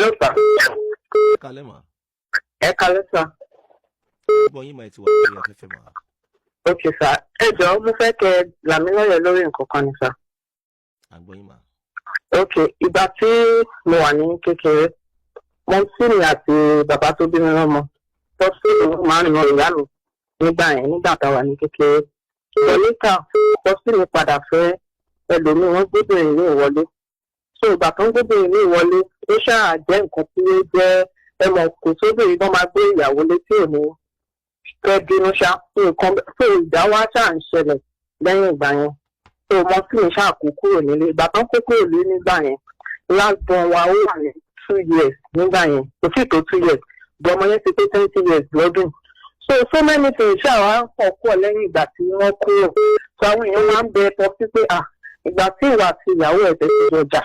Hello, sir. Kalema. Hello, sir. Boy, you might want to be a Okay, sir. Ẹ jọ̀ọ́ mo fẹ́ kẹ́ là mí lóye lórí nǹkan kan ni, sir. I'm going, ma. Okay, ìgbà tí mo wà ní kékeré, mo sì ní àti bàbá tó bí mi lọ́mọ. Tó sì máa ń yan ìyá mi nígbà tá a wà ní kékeré. Lọ́líkà tó sì ní padà fẹ́ ẹlòmíì wọ́n gbóbìnrin ní ìwọlé. So ìgbà tó ń gbóbìnrin ní ìwọlé, ó ṣáà jẹ́ nǹkan tí ó jẹ́ ẹmọ kò sóbìnrin tó máa gbé ìyàwó létí òní. Fẹ́ bínú ṣá nǹkan tó ìjà wá ṣáà ń ṣẹlẹ̀ lẹ́yìn ìgbà yẹn. So mo sì ń ṣàkó kúrò nílé. Ìgbà tó ń kó kúrò nílé nígbà yẹn, lásán wa ó wà ní 2 years nígbà yẹn. Kò sì tó 2 years. Bọ́mọ yẹn ti pé 20 years lọ́dún. So many things ṣáà wá pọ̀ lẹ́yìn ìgbà tí wọ́n kúrò. So àwọn èèyàn máa ń bẹ ẹ̀tọ́ sí pé ìgbà tí ìwà àti ìyàwó ẹ̀ tẹ̀sí jọjà.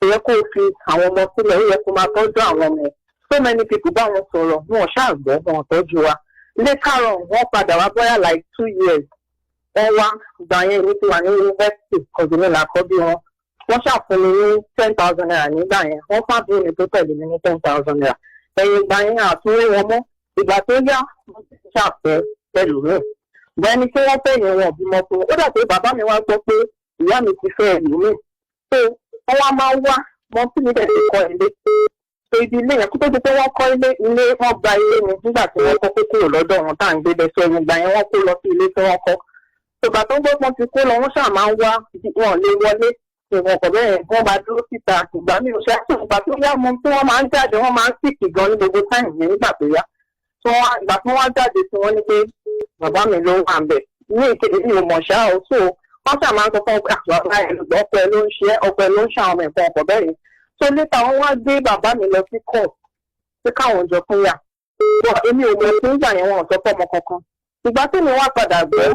Ó yẹ kó fi àwọn ọmọ sílẹ̀, ó yẹ kó máa tọ́jú àwọn ọmọ ẹ̀. So many people bá wọn sọ̀rọ̀, wọn ṣáà gbọ́, wọn tọ́jú wa. Later on, wọ́n padà wá bóyá like 2 years. Wọ́n wá ìgbà yẹn ní ti wà ní yunifásitì kọ̀dùnmí làkọ́bí wọn. Wọ́n ṣàfún mi ní 10,000 naira nígbà yẹn. Wọ́n fàbí mi tó tẹ̀lé mi ní 10,000 naira. Ẹ̀yìn ìgbà yẹn àtúnwé wọn mọ́. Ìgbà tó yá, wọ́n ti ṣàfẹ́ pẹ̀lú mi. Bẹ́ẹ̀ ni tí wọ́n fẹ́ yẹn wọn bímọ fún un. Ó dà pé bàbá mi wá gbọ́ pé ìyá mi ti fẹ́ ẹ̀lú mi. So wọ́n wá máa wá mọ́ sí mi tẹ̀ sí kọ́ ilé. Ibi ilé yẹn kó tó di pé wọ́n kọ́ ilé wọ́n gba ilé mi nígbà tí wọ́n kọ́ pé kúrò lọ́dọ̀ wọn tá à ń gbé bẹ́ẹ̀ sọ ẹ̀yìn ìgbà yẹn wọ́n kó lọ sí ilé tí wọ́n kọ́. Ìgbà tó ń gbé wọn ti kó lọ wọ́n ṣáà máa ń wá wọn lè wọlé ìwọ̀n kọ̀ bẹ́ẹ̀ wọ́n máa dúró síta ìgbà mi ò ṣe àti ìgbà tó yá mọ tí wọ́n máa ń jáde wọ́n máa ń sìkì gan ní gbogbo táìmù yẹn nígbà tó yá. Ìgbà tí wọ́n jáde tí wọ́n ní pé bàbá mi ló wà ń bẹ̀ ní ìkéde mi ò mọ̀ ṣá o so wọ́n ṣáà máa ń sọ fún ọpẹ ló ń ṣe ọpẹ ló ń ṣe àwọn ẹ̀kọ́ ọkọ̀ bẹ́ẹ̀ yẹn. So later wọ́n wá gbé bàbá mi lọ sí court pé káwọn jọ fún yà. Èmi ò mọ̀ sí ìgbà yẹn wọn ò sọ fún ọmọ kankan. Ìgbà tí mi wá padà gbọ́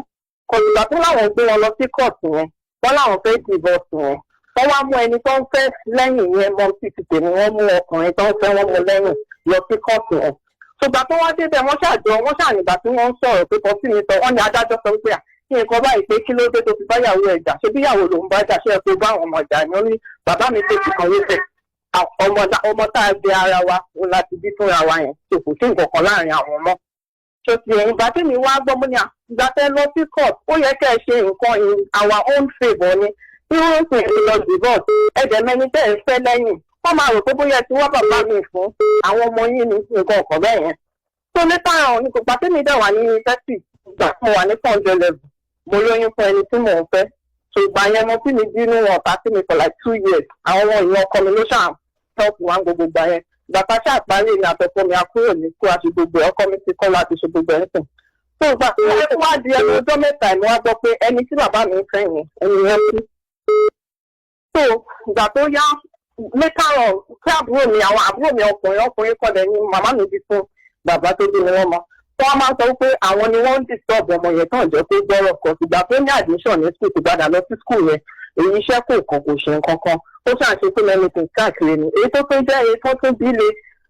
kọ̀tùgbà tó láwọn gbé wọn lọ sí court yẹn wọ́n láwọn fẹ́ divorce yẹn. Wọ́n wá mú ẹni tó ń fẹ́ lẹ́yìn yẹn mọ́ sí ti tèmi wọ́n mú ọkùnrin tó ń fẹ́ wọ́n mú lẹ́yìn lọ sí court yẹn. Ṣùgbọ́n tó wá débẹ̀ wọ́n ṣànígbà tí wọ́n ń sọ̀rọ̀ pé kan sí mi sọ wọ́n ní adájọ́ sọ pé kí nǹkan báyìí pé kí ló dé tó fi báyàwó ẹ̀ jà ṣé bíyàwó lòún bá jà ṣé ẹ tó bá àwọn ọmọ jà ni ó ní bàbá mi tó ti kàn wípé ọmọ tá a gbé ara wa ó láti bí fúnra wa yẹn tó kò sí nǹkan kan láàrin àwọn ọmọ. So ti ẹ̀yìn ìgbà tí mi wá gbọ́ mọ́ ní ìgbà tẹ́ lọ sí court ó yẹ kẹ́ ẹ ṣe nǹkan in our own favour ni irú ìpín ìlọ divorce ẹ̀jẹ̀ mẹ́ni tẹ́ ẹ fẹ́ lẹ́yìn wọ́n máa rò pé bóyá tí wọ́n bàbá mi fún àwọn ọmọ yín ní nǹkan ọ̀kan bẹ́ẹ̀ yẹn. So later on ní kò pàtó mi dẹ̀ wà ní yunifásitì ìgbà tí mo wà ní 400 level mo lóyún fún ẹni tí mò ń fẹ́. So ìgbà yẹn mo tí mi bínú wọn ọ̀tá sí mi for like 2 years àwọn ọmọ ìyẹn ọkọ mi ló ṣáà help wá gbogbo gbà yẹn bàtà ṣàparí ní àtọkọ mi àkúrò ní kó àti gbogbo ọkọ mi ti kọ́ láti ṣe gbogbo ẹ̀sìn. So ìgbà tí wọ́n wá di ẹni ọjọ́ mẹ́ta ni wọ́n gbọ́ pé ẹni tí bàbá mi ń fẹ́ yẹn ẹni yẹn kú. So ìgbà tó yá later on tí àbúrò mi àwọn àbúrò mi ọkùnrin kọ́lẹ̀ ní màmá mi bí fún bàbá tó bí mi wọ́n mọ́. Wọ́n máa sọ pé àwọn ni wọ́n ń disturb ọmọ yẹn tán jẹ́ pé gbọ́rọ̀ kan ìgbà tó ní admission ní school ti padà lọ sí school yẹn èyí iṣẹ́ kò ṣe nǹkan kan ó ṣàṣe pé mẹ́nìtì káàkiri ni èyí tó jẹ́ èyí tó tún bí le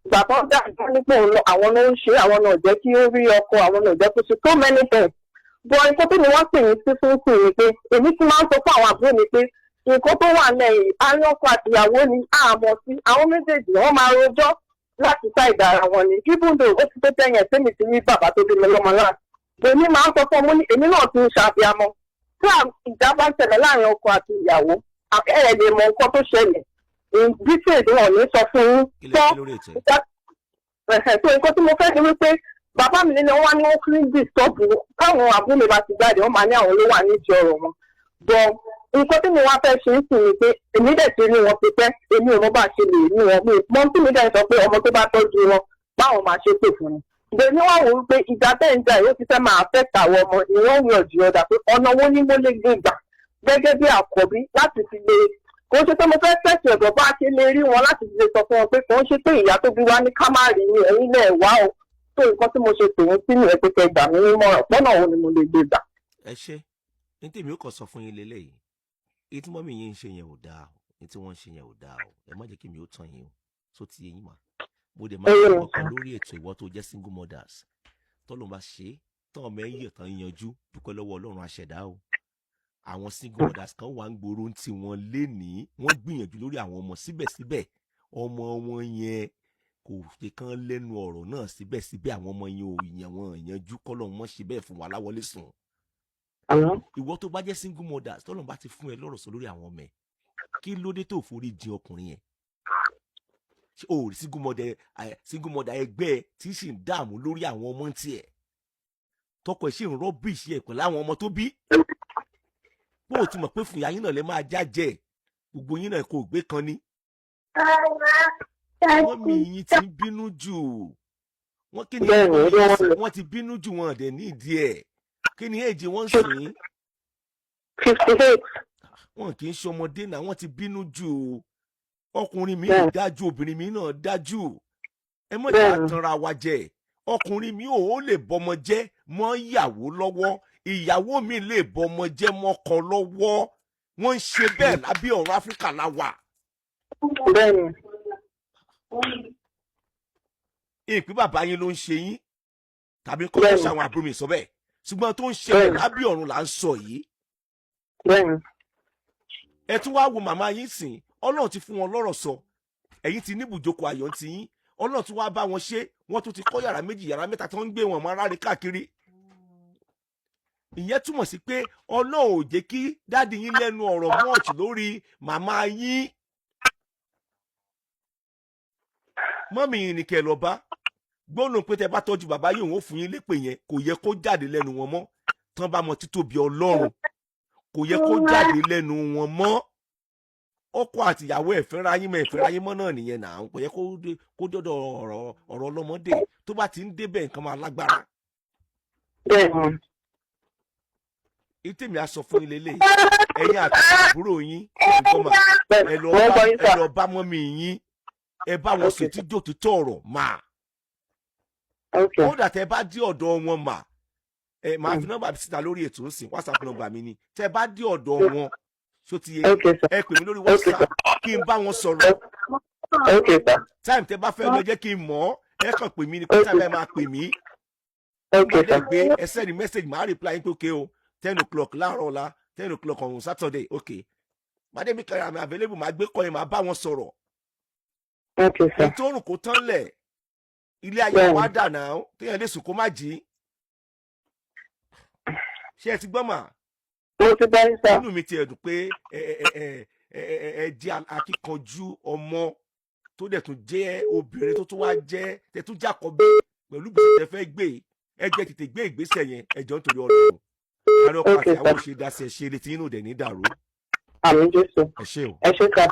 ìgbà tó ń dàgbà nípò àwọn ló ń ṣe àwọn náà jẹ́ kí ó rí ọkọ àwọn náà jẹ́ kó ṣe so many things. Bọ̀ nǹkan tó ní wọ́n pè ní sí fún sí ni pé èmi ti máa ń sọ fún àwọn àbúrò mi pé nǹkan tó wà lẹ́yìn àárín ọkọ àtìyàwó ni àmọ́ sí àwọn méjèèjì wọ́n máa rojọ́ láti sá ìdára wọn ni even though ó ti tó tẹ̀yìn sẹ́mi ti rí bàbá tó bí mi lọ́mọ náà. Èmi máa ń sọ fún ọmọ ní èmi náà ti ń ṣàfihàn tí ìjà bá ń ṣẹlẹ̀ láàrin ọkọ àti ìyàwó ẹ lè mọ nǹkan tó ṣẹlẹ̀ details wọn ní sọ fún yín tó nǹkan tí mo fẹ́ ni wípé bàbá mi nínú wọn ní wọ́n clean disturb káwọn àbúrò mi bá ti jáde wọ́n máa ní àwọn ló wà nídìí ọ̀rọ̀ wọn. Bọ̀ nǹkan tí mo wá fẹ́ ṣe ń sìn ni pé èmi dẹ̀ ti rí wọn ti pẹ́ èmi ò mọ bá ṣe lè rí wọn mi mọ tí mi dẹ̀ sọ pé ọmọ tó bá tọ́jú wọn báwọn máa ṣe pè fún mi. Ìgbẹ́ ni wọ́n wò wípé ìjà tẹ̀ ń jà yóò ti fẹ́ máa fẹ́ tàwọn ọmọ ìwọ́n wí ọ̀dì ọ̀dà pé ọ̀nà wo ni mo lè gbé gbà gẹ́gẹ́ bí àkọ́bí láti fi lè kò ṣe pé mo fẹ́ tẹ̀sí ọ̀dọ̀ bá ṣe lè rí wọn láti lè sọ fún wọn pé kò ń ṣe pé ìyá tó bí wá ní ká má rí ní ẹ̀yìn lẹ̀ wá o tó nǹkan tí mo ṣe pè é sínú ẹ̀ pé kẹ́ gbà mí nímọ̀ràn pọ́nà wo ni mo lè gbé gbà. Ẹ ṣe ní tèmi ó kàn sọ fún yín lélẹ́yìí èyí tí mọ́mí yín ń ṣe yẹn ò dáa o èyí tí wọ́n ń ṣe yẹn ò dáa o ẹ má jẹ́ kí mi ó tàn yín o tó ti yín mà mo dẹ̀ máa ń ọkàn lórí ètò ìwọ tó jẹ́ single mothers tọ́lọ́ bá ṣe tán ọmọ ẹ̀yìn ọ̀tàn yanjú dúpẹ́ lọ́wọ́ Ọlọ́run àṣẹ̀dá o àwọn single mothers kan wà ń gbòòrò tí wọ́n lé ní wọ́n gbìyànjú lórí àwọn ọmọ síbẹ̀síbẹ̀ ọmọ wọn yẹn kò ṣe kán lẹ́nu ọ̀rọ̀ náà síbẹ̀síbẹ̀ àwọn ọmọ yẹn ò yàn wọn yanjú kọ́lọ́run mọ́ ṣe bẹ́ẹ̀ fún wa láwọlé sùn. ìwọ tó bá jẹ́ single mother tọ́lọ́run bá ti fún ẹ lọ́rọ̀ sọ lórí àwọn ọmọ ẹ kí ló dé tó forí jìn ọkùnrin yẹn? o rí single mother ẹgbẹ́ ẹ tí sì ń dààmú lórí àwọn ọmọ tiẹ̀ tọkọ ẹ sì ń rọ́bìṣì ẹ̀ pẹ̀lú àwọn ọmọ tó bí. bó o ti mọ̀ pé fìyà yín náà lè máa jájẹ́ gbogbo yín náà kò gbé kan ní. mọ́mì yín ti ń bínú jù wọ́n kí ni wọ́n ti bínú jù wọn dẹ̀ ní ìdí ẹ̀ kí ni èjì wọ́n ń sìn. 58. wọn kì í ṣọmọdé náà wọ́n ti bínú jù ọkùnrin mi ò dájú obìnrin mi náà dájú ẹ mọ̀ jà tanra wa jẹ ọkùnrin mi ò lè bọmọ jẹ́ mọ́ ìyàwó lọ́wọ́ ìyàwó mi lè bọmọ jẹ́ mọ́kọ lọ́wọ́ wọ́n ń ṣe bẹ́ẹ̀ lábẹ́ ọ̀rọ̀ Áfíríkà la wà. ìpín bàbá yín ló ń ṣe yín tàbí kọ́ ló ṣe àwọn àbúrò mi sọ bẹ́ẹ̀ ṣùgbọ́n tó ń ṣe lábẹ́ ọ̀run là ń sọ yìí. ẹ tún wá wo màmá yín sìn Ọlọ́run ti fún wọn lọ́rọ̀ sọ ẹ̀yin ti ní ibùjókòó ayọ̀ ti yín Ọlọ́run tún wá bá wọn ṣe wọ́n tún ti kọ́ yàrá méjì yàrá mẹ́ta tó ń gbé wọn máa ráre káàkiri. ìyẹn túmọ̀ sí pé Ọlọ́run ò jẹ́ kí dáàdi yín lẹ́nu ọ̀rọ̀ mọ́ọ̀tì lórí màmá yín. mọ́mì yín ni kẹ́ lọ bá gbóná pé tẹ bá tọ́jú bàbá yìí òun ó fún yín lépè yẹn kò yẹ kó jáde lẹ́nu wọn mọ́ tán bá mọ títóbi Ọlọ́run kò yẹ kó jáde lẹ́nu wọn mọ́. ọkọ àtìyàwó ẹ̀fẹ́ra yín mọ́ ẹ̀fẹ́ra yín mọ́ náà nìyẹn náà kò yẹ kó dọ́dọ̀ ọ̀rọ̀ ọlọ́mọdé tó bá ti ń débẹ̀ nǹkan máa lágbára. ìtẹ̀mí aṣọ fún ilé lè ẹ̀yin àti àbúrò yín ẹ lọ bá mọ́mì yín ẹ bá wọn ṣe tí jòtítọ́ ọ̀rọ̀ máa. ó dà tẹ́ bá dé ọ̀dọ̀ wọn mà ẹ máa fi nọ́mbà síta lórí ètò ìsìn WhatsApp nọ́mbà mi ni tẹ́ bá dé ọ̀dọ̀ wọn so ti yẹ ẹ pè mí lórí WhatsApp kí n bá wọn sọ̀rọ̀ time tẹ́ bá fẹ́ lọ jẹ́ kí n mọ̀ ẹ kàn pè mí ní pé time ẹ máa pè mí gbé ẹ send message máa reply yín pé okay o 10 o'clock láàárọ̀ ọ̀la 10 o'clock on Saturday okay màdé mi kẹrẹ àmì available máa gbé kọ́ yẹn máa bá wọn sọ̀rọ̀ ètò òrùn kò tán lẹ̀ ilé ayé wa dà náà téèyàn lè sùn kó má jí ṣé ẹ ti gbọ́ mà. inú mi ti ẹ̀dùn pé ẹ jẹ́ akíkanjú ọmọ tó dẹ̀ tún jẹ́ obìnrin tó tún wá jẹ́ tẹ̀ tún jákọ̀bí pẹ̀lú gbèsè tẹ́ fẹ́ gbé ẹ jẹ́ tètè gbé ìgbésẹ̀ yẹn ẹ jọ̀ọ́ nítorí Ọlọ́run àárọ̀ pàtàkì àwọn òṣèdásí ẹ̀ ṣe létí inú dẹ̀ ní dàrú. àmín Jésù ẹ ṣé o. ẹ ṣé ká.